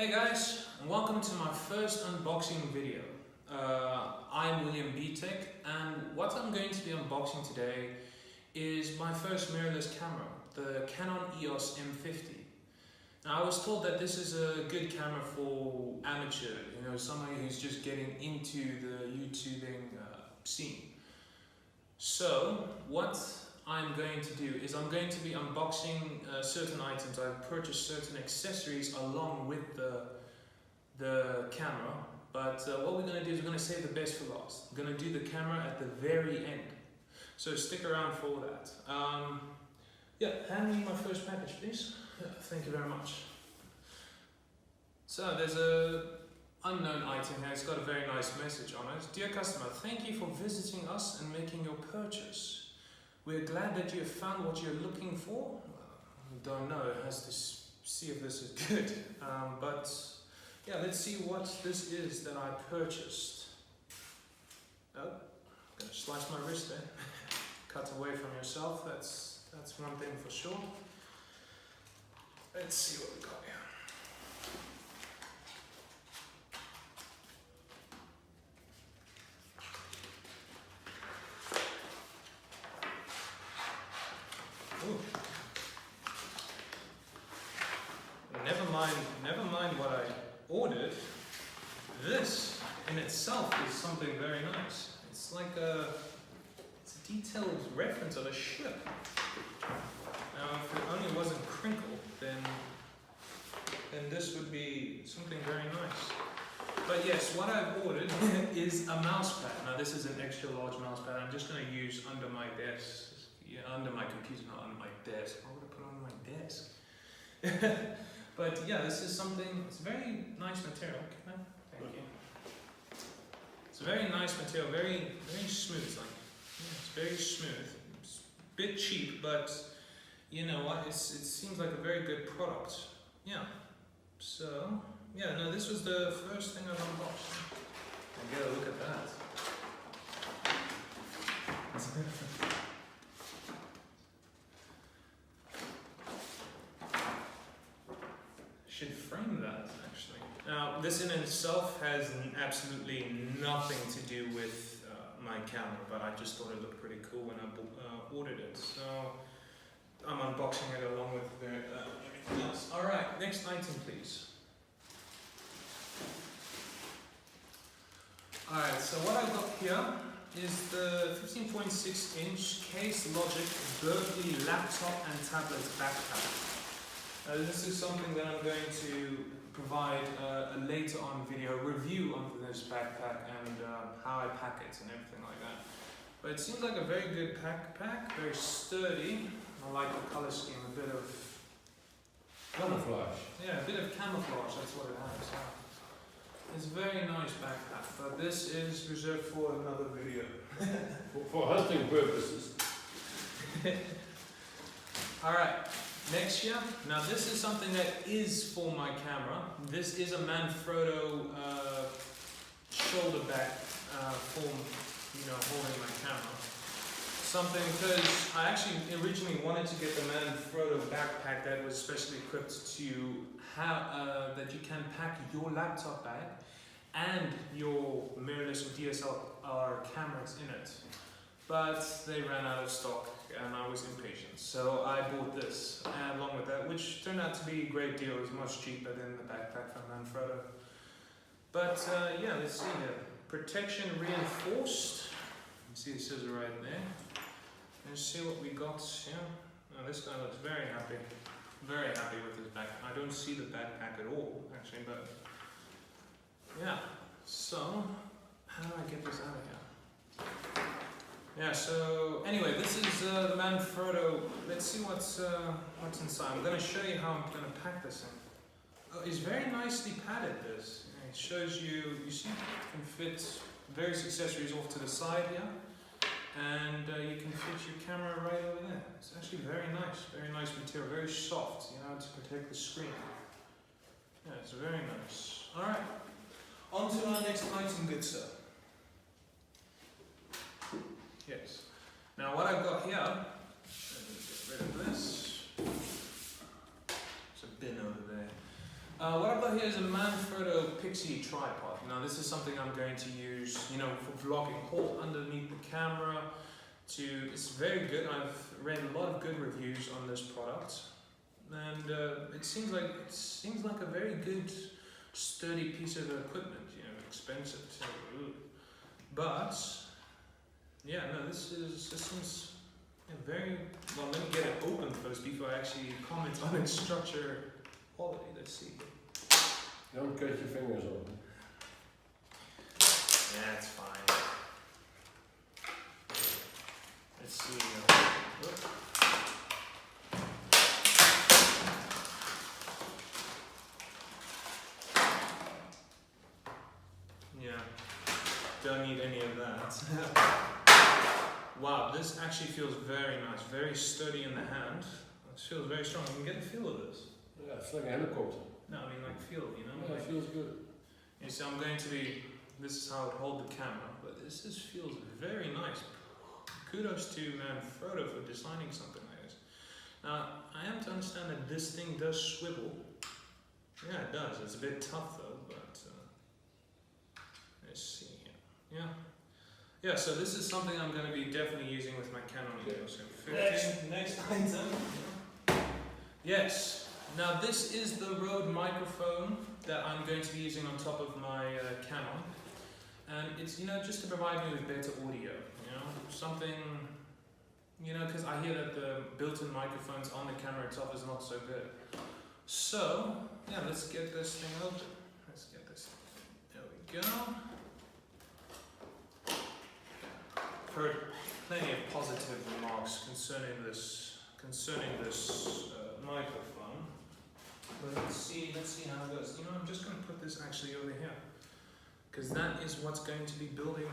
Hey guys, and welcome to my first unboxing video. I'm William B-Tech, and what I'm going to be unboxing today is my first mirrorless camera, the Canon Eos M50. Now I was told that this is a good camera for amateur, somebody who's just getting into the YouTubing scene. So what I'm going to do is I'm going to be unboxing certain items. I've purchased certain accessories along with the camera, but what we're going to do is we're going to save the best for last. I'm going to do the camera at the very end, so stick around for all that. Hand me my first package, please. Thank you very much. So there's a unknown item here. It's got a very nice message on it. Dear customer, thank you for visiting us and making your purchase. We're glad that you have found what you're looking for. I don't know, it has to see if this is good. But yeah, let's see what this is that I purchased. Oh, I'm gonna slice my wrist there. Cut away from yourself, that's one thing for sure. Let's see what we got here. Ooh. Never mind what I ordered. This in itself is something very nice. It's like it's a detailed reference of a ship. Now, if it only wasn't crinkled, then this would be something very nice. But yes, what I've ordered is a mouse pad. Now, this is an extra large mouse pad. I'm just going to use under my desk. Yeah, under my computer, not under my desk. Why would I put it under my desk? But yeah, this is something, it's a very nice material. Thank you. It's a very nice material, very smooth. It's very smooth. It's a bit cheap, but you know what? It seems like a very good product. Yeah. So yeah, no, this was the first thing I've unboxed. And get a look at that. Should frame that actually. Now, this in itself has absolutely nothing to do with my camera, but I just thought it looked pretty cool when I ordered it. So I'm unboxing it along with everything else. All right, next item, please. All right, so what I've got here is the 15.6-inch Case Logic Berkeley laptop and tablet backpack. This is something that I'm going to provide a later on video review of this backpack and how I pack it and everything like that. But it seems like a very good backpack, very sturdy. I like the color scheme, a bit of camouflage. Yeah, a bit of camouflage, that's what it has. It's a very nice backpack, but this is reserved for another video. for hunting purposes. Alright, next here. Now this is something that is for my camera. This is a Manfrotto shoulder bag form, holding my camera. Something, because I actually originally wanted to get the Manfrotto backpack that was specially equipped to have, that you can pack your laptop bag and your mirrorless or DSLR cameras in it. But they ran out of stock and I was impatient. So I bought this along with that, which turned out to be a great deal. It was much cheaper than the backpack from Manfrotto. But yeah, let's see here. Protection reinforced. You see the scissor right there. Let's see what we got here. Now this guy looks very happy with his backpack. I don't see the backpack at all, actually, but yeah. So, how do I get this out of here? Yeah, so anyway, this is the Manfrotto. Let's see what's inside. I'm going to show you how I'm going to pack this in. Oh, it's very nicely padded, this. It shows you see, you can fit various accessories off to the side here. And you can fit your camera right over there. It's actually very nice material, very soft, to protect the screen. Yeah, it's very nice. Alright, on to our next item, good sir. Yes. Now what I've got here, let me get rid of this. There's a bin over there. What I've got here is a Manfrotto Pixie tripod. Now this is something I'm going to use, for vlogging. Hold underneath the camera. It's very good. I've read a lot of good reviews on this product, and it seems like a very good, sturdy piece of equipment. Expensive too, but yeah, no, this seems very well. Let me get it open first before I actually comment on its structure quality. Let's see. Don't cut your fingers open. Yeah, it's fine. Let's see. Yeah, don't need any of that. Wow, this actually feels very nice, very sturdy in the hand. It feels very strong. You can get a feel of this. Yeah, it's like a helicopter. No, I mean feel, Yeah, it feels good. You see, this is how I hold the camera, but this feels very nice. Kudos to Manfrotto for designing something like this. Now, I am to understand that this thing does swivel. Yeah, it does. It's a bit tough though, but let's see here. Yeah, so this is something I'm going to be definitely using with my Canon Eos M50. Next item. Yes. Now this is the Rode microphone that I'm going to be using on top of my Canon, and it's just to provide me with better audio. Something because I hear that the built-in microphones on the camera itself is not so good. So yeah, let's get this thing open. Let's get this. There we go. Heard plenty of positive remarks concerning this microphone. But let's see how it goes. I'm just going to put this actually over here, because that is what's going to be building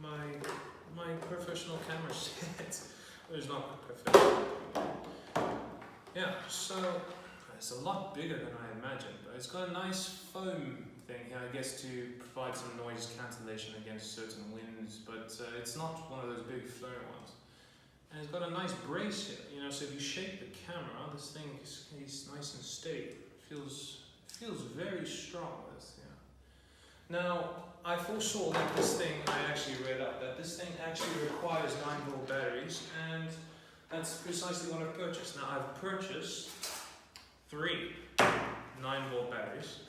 my professional camera set. It's not professional. Yeah, so it's a lot bigger than I imagined, but it's got a nice foam thing here, I guess, to provide some noise cancellation against certain winds, but it's not one of those big flare ones. And it's got a nice brace here, so if you shake the camera, this thing is nice and steady. Feels very strong. Now, I foresaw that this thing, I actually read up, that this thing actually requires 9-volt batteries, and that's precisely what I've purchased. Now, I've purchased 3 9-volt batteries,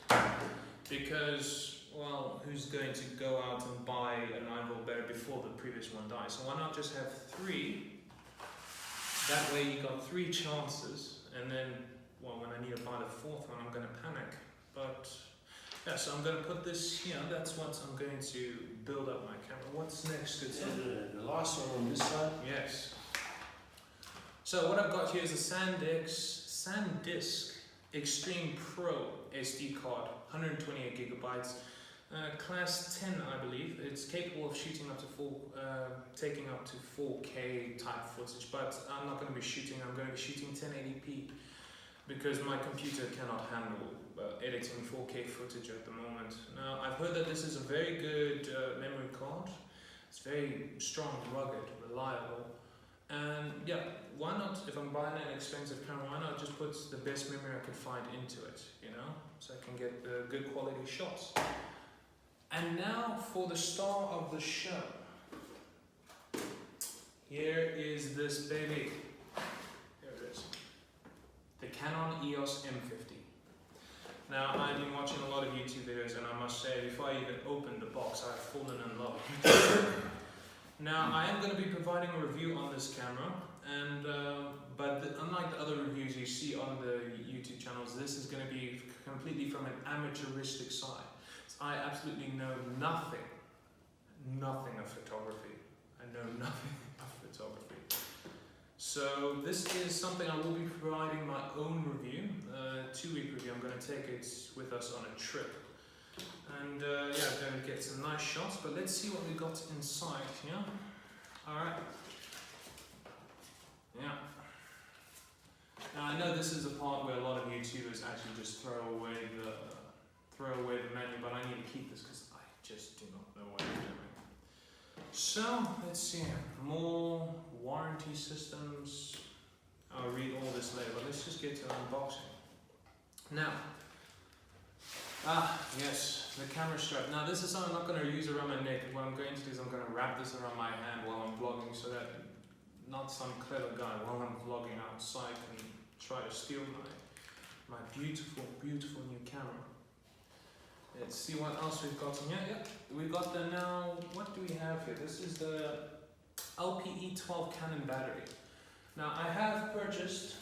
because, well, who's going to go out and buy a 9-volt battery before the previous one dies? So why not just have 3? That way you got 3 chances, and then, well, when I need to buy the 4th one, I'm going to panic. But yeah, so I'm going to put this here. That's what I'm going to build up my camera. What's next? The last one on this side. Yes. So what I've got here is a SanDisk Extreme Pro SD card, 128 gigabytes, class 10, I believe. It's capable of shooting up to taking up to 4K type footage, but I'm not going to be shooting. I'm going to be shooting 1080p because my computer cannot handle editing 4K footage at the moment. Now, I've heard that this is a very good memory card. It's very strong, rugged, reliable. And yeah, why not, if I'm buying an expensive camera, why not just put the best memory I could find into it, so I can get good quality shots. And now for the star of the show. Here is this baby. Here it is. The Canon Eos M50. Now, I've been watching a lot of YouTube videos, and I must say, before I even opened the box, I've fallen in love with it. Now, I am going to be providing a review on this camera, and unlike the other reviews you see on the YouTube channels, this is going to be completely from an amateuristic side. So I absolutely know nothing of photography. I know nothing of photography. So this is something I will be providing my own review, 2-week review. I'm going to take it with us on a trip. And yeah, I'm going to get some nice shots, but let's see what we got inside here. Alright. Yeah. Now I know this is the part where a lot of YouTubers actually just throw away the menu, but I need to keep this because I just do not know what I'm doing. So, let's see here. More warranty systems. I'll read all this later, but let's just get to unboxing. Now, Ah, yes, the camera strap. Now this is something I'm not going to use around my neck. What I'm going to do is I'm going to wrap this around my hand while I'm vlogging so that not some clever guy while I'm vlogging outside can try to steal my beautiful, beautiful new camera. Let's see what else we've got in here. Yep, we've got the now, what do we have here? This is the LPE12 Canon battery. Now I have purchased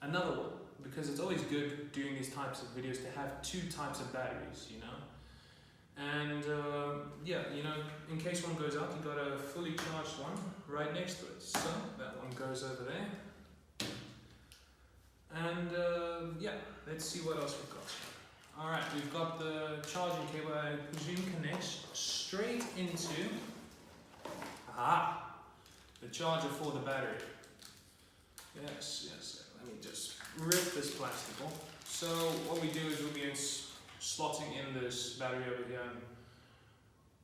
another one because it's always good doing these types of videos to have two types of batteries, you know. And yeah, you know, in case one goes out, you got a fully charged one right next to it. So that one goes over there. And yeah, let's see what else we've got. All right, we've got the charging cable. I presume connects straight into the charger for the battery. Yes, yes. Let me just rip this plastic off. So what we do is we'll be slotting in this battery over here. And,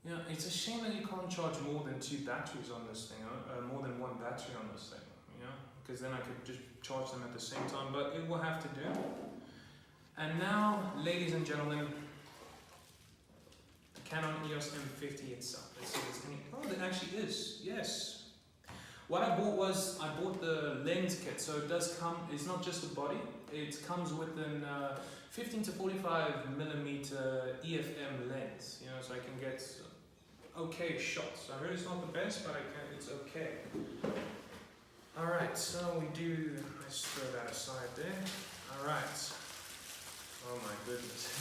yeah, it's a shame that you can't charge more than two batteries on this thing, more than one battery on this thing, you know, because then I could just charge them at the same time, but it will have to do. And now, ladies and gentlemen, the Canon Eos M50 itself. Let's see if there's any. Oh, there actually is. Yes. What I bought was I bought the lens kit, so it does come. It's not just the body. It comes with an 15 to 45 millimeter EFM lens. You know, so I can get okay shots. I heard it's not the best, but I can. It's okay. All right. So we do. Let's throw that aside there. All right. Oh my goodness.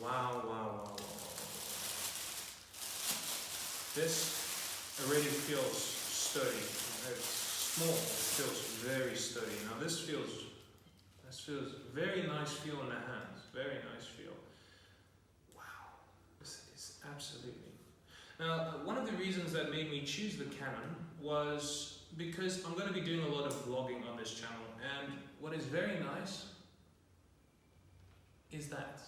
Wow, wow, wow, wow. This already feels sturdy. It's small, it feels very sturdy. Now this feels very nice feel in the hands. Very nice feel. Wow. This is absolutely. Now, one of the reasons that made me choose the Canon was because I'm going to be doing a lot of vlogging on this channel, and what is very nice is that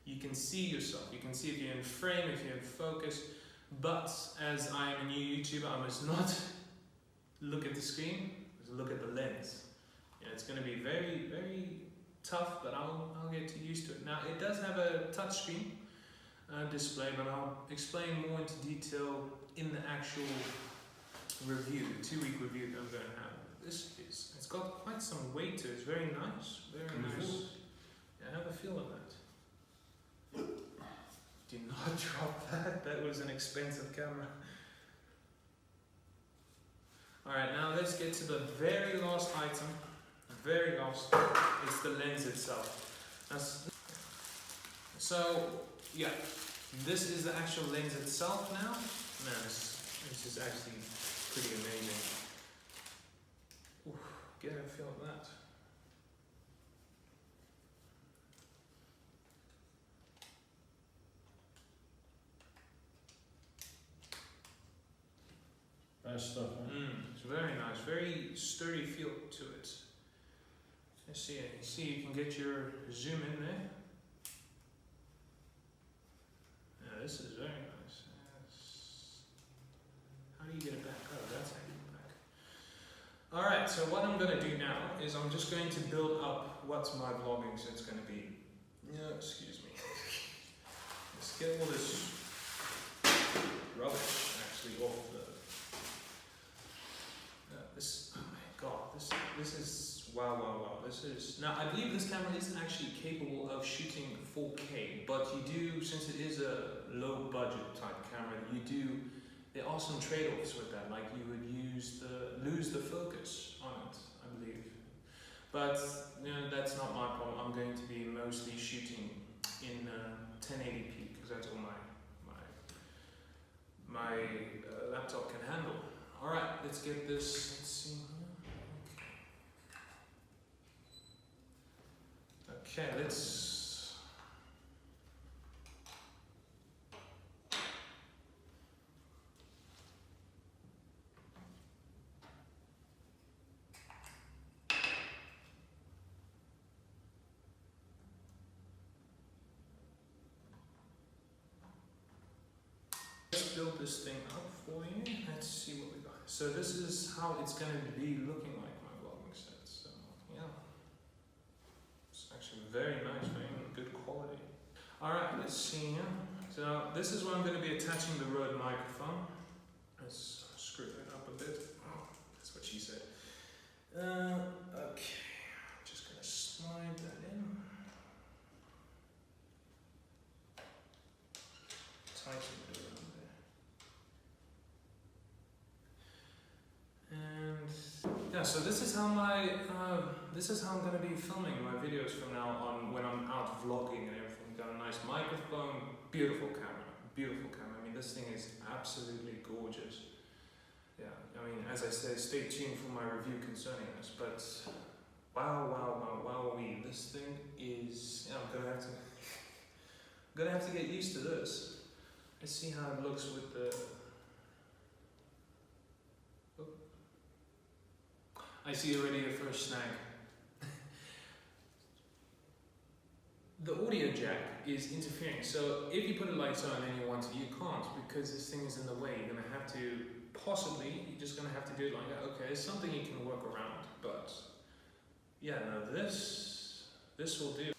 you can see yourself. You can see if you're in frame, if you're in focus. But as I am a new YouTuber, I must not look at the screen. I must look at the lens. Yeah, it's going to be very, very tough, but I'll get used to it. Now it does have a touchscreen display, but I'll explain more into detail in the actual review, the 2-week review that I'm going to have. It's got quite some weight to it. It's very nice, very nice. I have a feel of that. Do not drop that. That was an expensive camera. Alright, now let's get to the very last item. The very last. It's the lens itself. So, yeah. This is the actual lens itself now. Man, this is actually pretty amazing. Oof, get a feel of that. Nice stuff, huh? It's very nice, very sturdy feel to it. Let's see, you can get your zoom in there. Yeah, this is very nice. How do you get it back? Oh, that's how you get it back. Alright, so what I'm going to do now is I'm just going to build up what my vlogging set's going to be. Yeah, excuse me. Let's get all this rubbish actually off the. Oh my god, this is wow, wow, wow. This is now I believe this camera isn't actually capable of shooting 4K, but you do, since it is a low budget type camera, there are some trade-offs with that, like you would lose the focus on it, I believe. But you know, that's not my problem. I'm going to be mostly shooting in 1080p because that's all my laptop can handle. Alright, let's get this, let's see. Okay, let's. Let's build this thing up for you. Let's see what we got. So this is how it's going to be looking like, my vlogging set. So yeah, it's actually very nice. Alright, let's see here. So this is where I'm going to be attaching the Rode microphone. Let's screw that up a bit. Oh, that's what she said. Okay, I'm just going to slide that in. Tighten it around there. And yeah, so this is how I'm going to be filming my videos from now on when I'm out vlogging and everything. Got a nice microphone, beautiful camera. I mean, this thing is absolutely gorgeous. Yeah, I mean, as I said, stay tuned for my review concerning this, but wow, this thing is, yeah, I'm gonna have to get used to this. Let's see how it looks with the, oh. I see already the first snag. The audio jack is interfering, so if you put a light on and you want to, you can't because this thing is in the way. You're gonna have to, you're just gonna have to do it like that. Okay, it's something you can work around, but yeah, no, this will do.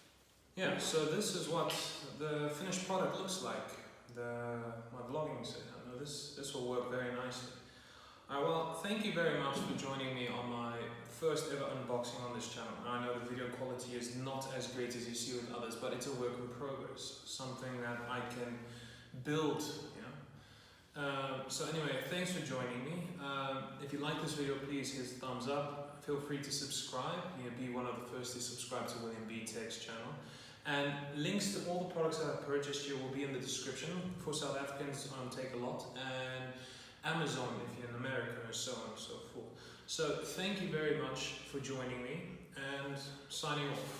Yeah, so this is what the finished product looks like. My vlogging setup. Now this will work very nicely. Alright, well, thank you very much for joining me on my first ever unboxing on this channel. Now, I know the video quality is not as great as you see with others, but it's a work in progress. Something that I can build, you know. So anyway, thanks for joining me. If you like this video, please hit thumbs up. Feel free to subscribe. You'll be one of the first to subscribe to William B. Tech's channel. And links to all the products that I've purchased here will be in the description. For South Africans on Takealot and Amazon if you're in America, and so on and so forth. So thank you very much for joining me and signing off.